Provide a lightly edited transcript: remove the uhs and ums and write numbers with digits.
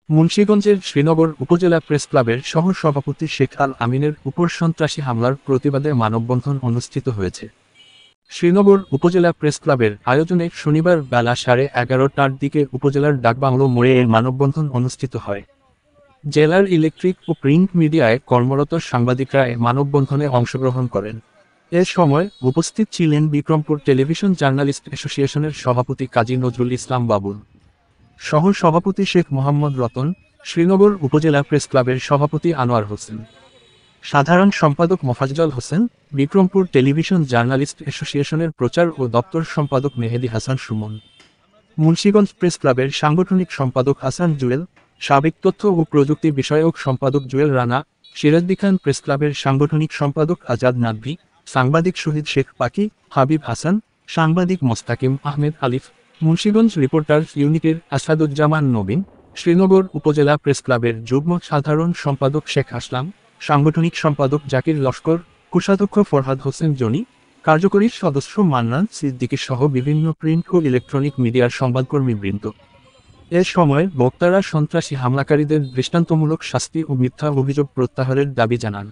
মুন্সিগঞ্জের শ্রীনগর উপজেলা প্রেস ক্লাবের সহ সভাপতি শেখ আল আমিনের উপর সন্ত্রাসী হামলার প্রতিবাদে মানববন্ধন অনুষ্ঠিত হয়েছে। শ্রীনগর উপজেলা প্রেস ক্লাবের আয়োজনে শনিবার বেলা 11:30টার দিকে উপজেলার ডাকবাংলো মোড়ে এর মানববন্ধন অনুষ্ঠিত হয়। জেলার ইলেকট্রিক ও প্রিন্ট মিডিয়ায় কর্মরত সাংবাদিকরা এ মানববন্ধনে অংশগ্রহণ করেন। এ সময় উপস্থিত ছিলেন বিক্রমপুর টেলিভিশন জার্নালিস্ট অ্যাসোসিয়েশনের সভাপতি কাজী নজরুল ইসলাম বাবুল, সহ সভাপতি শেখ মোহাম্মদ রতন, শ্রীনগর উপজেলা প্রেস ক্লাবের সভাপতি আনোয়ার হোসেন, সাধারণ সম্পাদক মোফাজ্জল হোসেন, বিক্রমপুর টেলিভিশন জার্নালিস্ট অ্যাসোসিয়েশনের প্রচার ও দপ্তর সম্পাদক মেহেদী হাসান সুমন, মুন্সিগঞ্জ প্রেস ক্লাবের সাংগঠনিক সম্পাদক হাসান জুয়েল, সাবেক তথ্য ও প্রযুক্তি বিষয়ক সম্পাদক জুয়েল রানা, সিরাজদি খান প্রেস ক্লাবের সাংগঠনিক সম্পাদক আজাদ নাদভি, সাংবাদিক শহীদ শেখ পাকি, হাবিব হাসান, সাংবাদিক মোস্তাকিম আহমেদ আলিফ, মুন্সিগঞ্জ রিপোর্টার্স ইউনিটের আসাদুজ্জামান নবীন, শ্রীনগর উপজেলা প্রেস ক্লাবের যুগ্ম সাধারণ সম্পাদক শেখ আসলাম, সাংগঠনিক সম্পাদক জাকির লস্কর, কোষাধ্যক্ষ ফরহাদ হোসেন জনি, কার্যকরী সদস্য মান্নান সিদ্দিকী সহ বিভিন্ন প্রিন্ট ও ইলেকট্রনিক মিডিয়ার সংবাদকর্মীবৃন্দ। এ সময় বক্তারা সন্ত্রাসী হামলাকারীদের দৃষ্টান্তমূলক শাস্তি ও মিথ্যা অভিযোগ প্রত্যাহারের দাবি জানান।